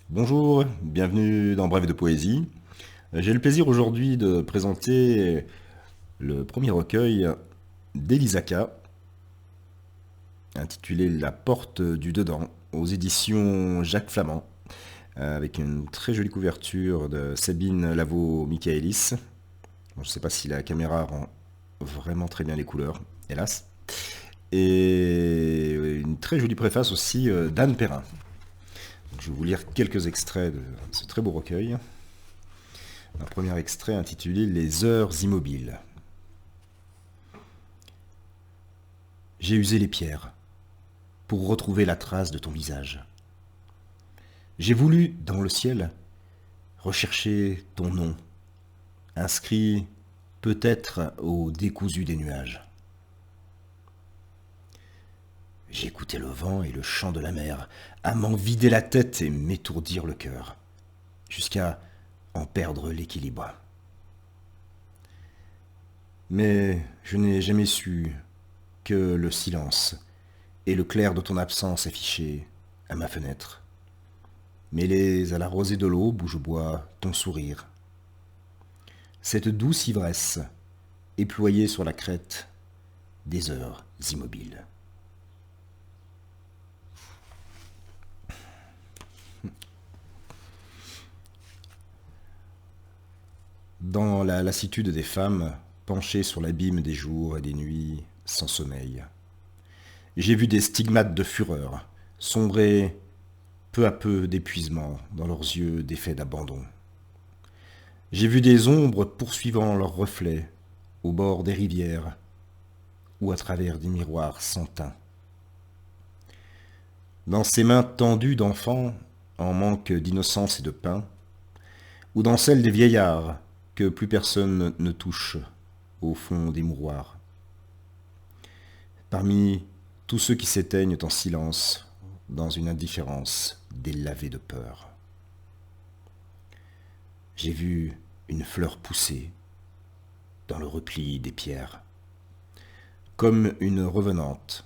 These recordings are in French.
Bonjour, bienvenue dans Brève de Poésie. J'ai le plaisir aujourd'hui de présenter le premier recueil d'Elisaka, intitulé La porte du dedans, aux éditions Jacques Flamand, avec une très jolie couverture de Sabine Lavaux-Michaelis. Bon, je ne sais pas si la caméra rend vraiment très bien les couleurs, hélas. Et une très jolie préface aussi d'Anne Perrin. Donc, je vais vous lire quelques extraits de ce très beau recueil. Un premier extrait intitulé Les heures immobiles. J'ai usé les pierres pour retrouver la trace de ton visage. J'ai voulu, dans le ciel, rechercher ton nom, inscrit peut-être au décousu des nuages. J'ai écouté le vent et le chant de la mer, à m'en vider la tête et m'étourdir le cœur, jusqu'à en perdre l'équilibre. Mais je n'ai jamais su que le silence et le clair de ton absence affiché à ma fenêtre, mêlés à la rosée de l'aube où je bois ton sourire. Cette douce ivresse éployée sur la crête des heures immobiles. Dans la lassitude des femmes, penchées sur l'abîme des jours et des nuits sans sommeil, j'ai vu des stigmates de fureur sombrer peu à peu d'épuisement dans leurs yeux défaits d'abandon. J'ai vu des ombres poursuivant leurs reflets au bord des rivières ou à travers des miroirs sans teint. Dans ces mains tendues d'enfants en manque d'innocence et de pain, ou dans celles des vieillards que plus personne ne touche au fond des mouroirs. Parmi tous ceux qui s'éteignent en silence dans une indifférence délavée de peur. J'ai vu une fleur pousser dans le repli des pierres, comme une revenante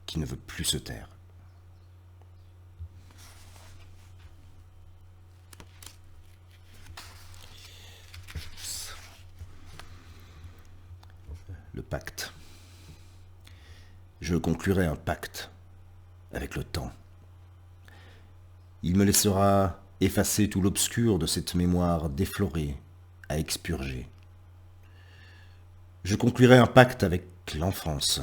qui ne veut plus se taire. Le pacte. Je conclurai un pacte avec le temps. Il me laissera effacer tout l'obscur de cette mémoire déflorée à expurger. Je conclurai un pacte avec l'enfance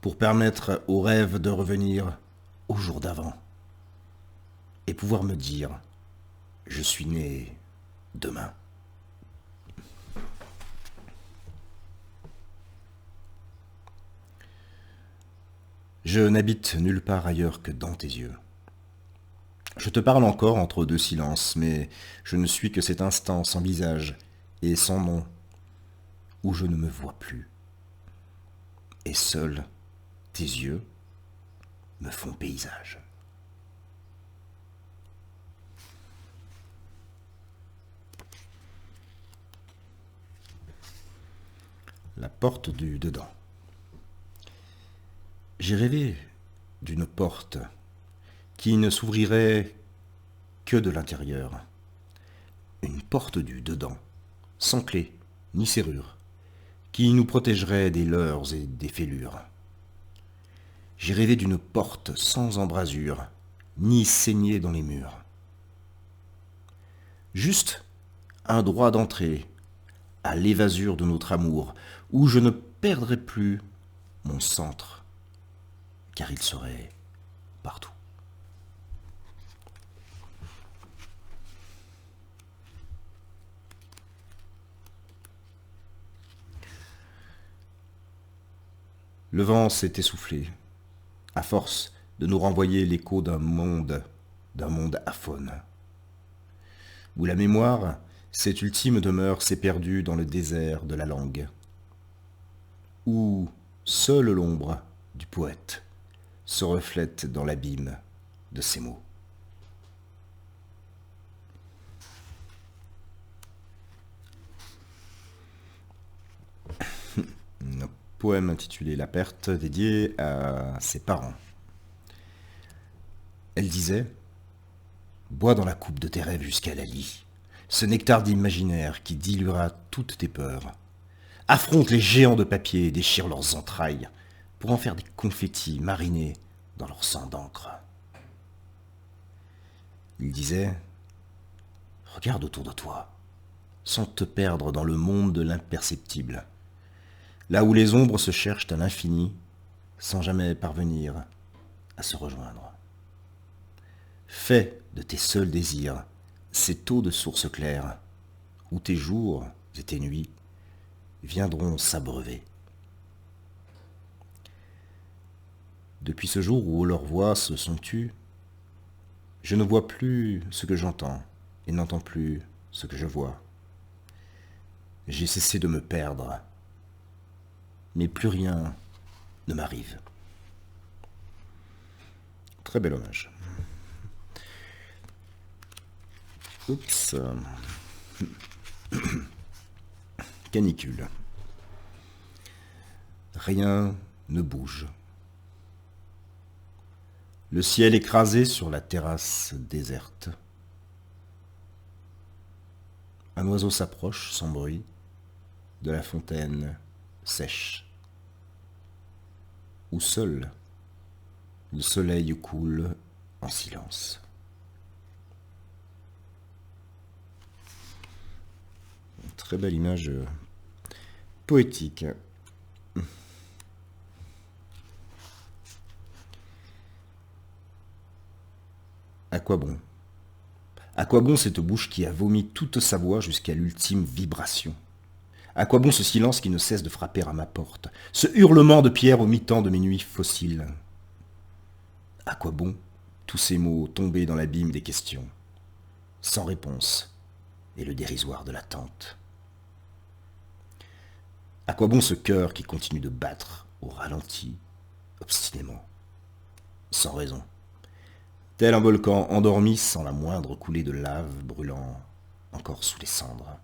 pour permettre aux rêves de revenir au jour d'avant et pouvoir me dire « Je suis né demain ». Je n'habite nulle part ailleurs que dans tes yeux. Je te parle encore entre deux silences, mais je ne suis que cet instant sans visage et sans nom, où je ne me vois plus. Et seuls tes yeux me font paysage. La porte du dedans. J'ai rêvé d'une porte qui ne s'ouvrirait que de l'intérieur. Une porte du dedans, sans clé ni serrure, qui nous protégerait des leurres et des fêlures. J'ai rêvé d'une porte sans embrasure, ni saignée dans les murs. Juste un droit d'entrée à l'évasure de notre amour, où je ne perdrai plus mon centre, car il serait partout. Le vent s'est essoufflé, à force de nous renvoyer l'écho d'un monde aphone, où la mémoire, cette ultime demeure, s'est perdue dans le désert de la langue, où seule l'ombre du poète se reflète dans l'abîme de ses mots. Un poème intitulé La perte, dédié à ses parents. Elle disait Bois dans la coupe de tes rêves jusqu'à la lie, ce nectar d'imaginaire qui diluera toutes tes peurs. Affronte les géants de papier et déchire leurs entrailles pour en faire des confettis marinés dans leur sang d'encre. Il disait « Regarde autour de toi, sans te perdre dans le monde de l'imperceptible, là où les ombres se cherchent à l'infini sans jamais parvenir à se rejoindre. Fais de tes seuls désirs ces eaux de source claire, où tes jours et tes nuits viendront s'abreuver. » Depuis ce jour où leurs voix se sont tues, je ne vois plus ce que j'entends et n'entends plus ce que je vois. J'ai cessé de me perdre, mais plus rien ne m'arrive. Très bel hommage. Oups. Canicule. Rien ne bouge. Le ciel écrasé sur la terrasse déserte. Un oiseau s'approche sans bruit de la fontaine sèche, où seul le soleil coule en silence. Une très belle image poétique. À quoi bon? À quoi bon cette bouche qui a vomi toute sa voix jusqu'à l'ultime vibration? À quoi bon ce silence qui ne cesse de frapper à ma porte? Ce hurlement de pierre au mi-temps de mes nuits fossiles? À quoi bon tous ces mots tombés dans l'abîme des questions, sans réponse et le dérisoire de l'attente? À quoi bon ce cœur qui continue de battre au ralenti, obstinément, sans raison, tel un volcan endormi sans la moindre coulée de lave brûlant encore sous les cendres?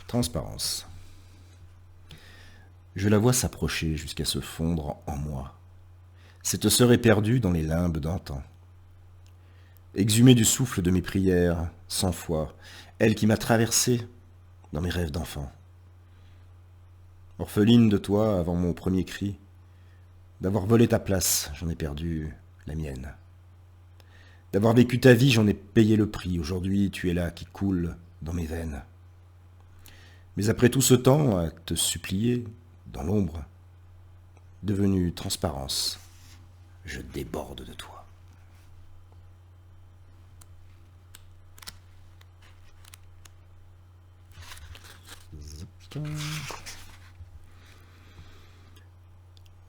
Transparence. Je la vois s'approcher jusqu'à se fondre en moi. Cette sœur éperdue dans les limbes d'antan. Exhumée du souffle de mes prières, sans foi, elle qui m'a traversé dans mes rêves d'enfant. Orpheline de toi avant mon premier cri, d'avoir volé ta place, j'en ai perdu la mienne. D'avoir vécu ta vie, j'en ai payé le prix. Aujourd'hui, tu es là qui coule dans mes veines. Mais après tout ce temps à te supplier, dans l'ombre, devenue transparence, je déborde de toi.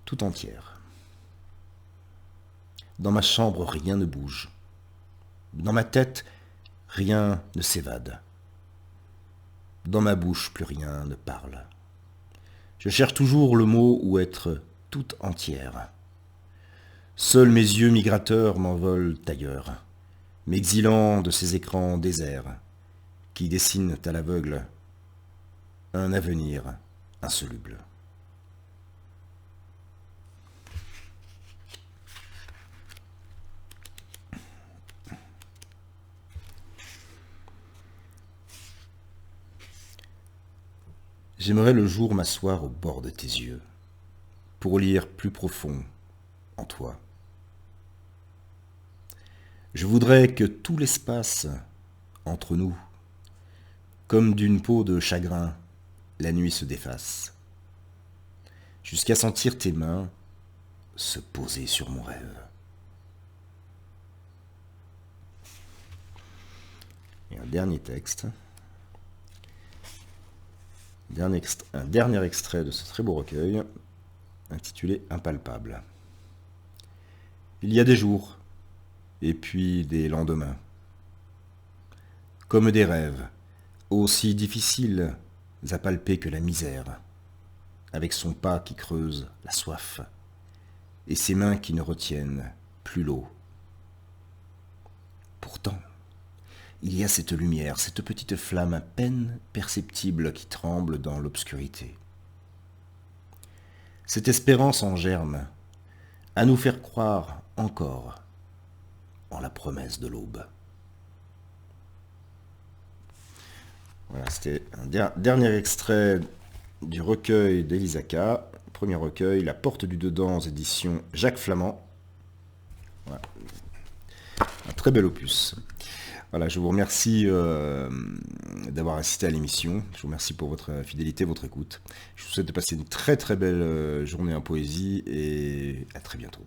Tout entière. Dans ma chambre, rien ne bouge. Dans ma tête, rien ne s'évade. Dans ma bouche, plus rien ne parle. Je cherche toujours le mot où être tout entière. Seuls mes yeux migrateurs m'envolent ailleurs, m'exilant de ces écrans déserts qui dessinent à l'aveugle un avenir insoluble. J'aimerais le jour m'asseoir au bord de tes yeux, pour lire plus profond en toi. Je voudrais que tout l'espace entre nous, comme d'une peau de chagrin, la nuit se déface, jusqu'à sentir tes mains se poser sur mon rêve. Et un dernier texte. Un dernier extrait de ce très beau recueil, intitulé Impalpable. Il y a des jours, et puis des lendemains, comme des rêves, aussi difficiles à palper que la misère, avec son pas qui creuse la soif, et ses mains qui ne retiennent plus l'eau. Pourtant, il y a cette lumière, cette petite flamme à peine perceptible qui tremble dans l'obscurité. Cette espérance en germe, à nous faire croire encore en la promesse de l'aube. Voilà, c'était un dernier extrait du recueil d'Elisaka. Premier recueil, La Porte du Dedans, aux éditions Jacques Flamand. Voilà. Un très bel opus. Voilà, je vous remercie d'avoir assisté à l'émission. Je vous remercie pour votre fidélité, votre écoute. Je vous souhaite de passer une très très belle journée en poésie et à très bientôt.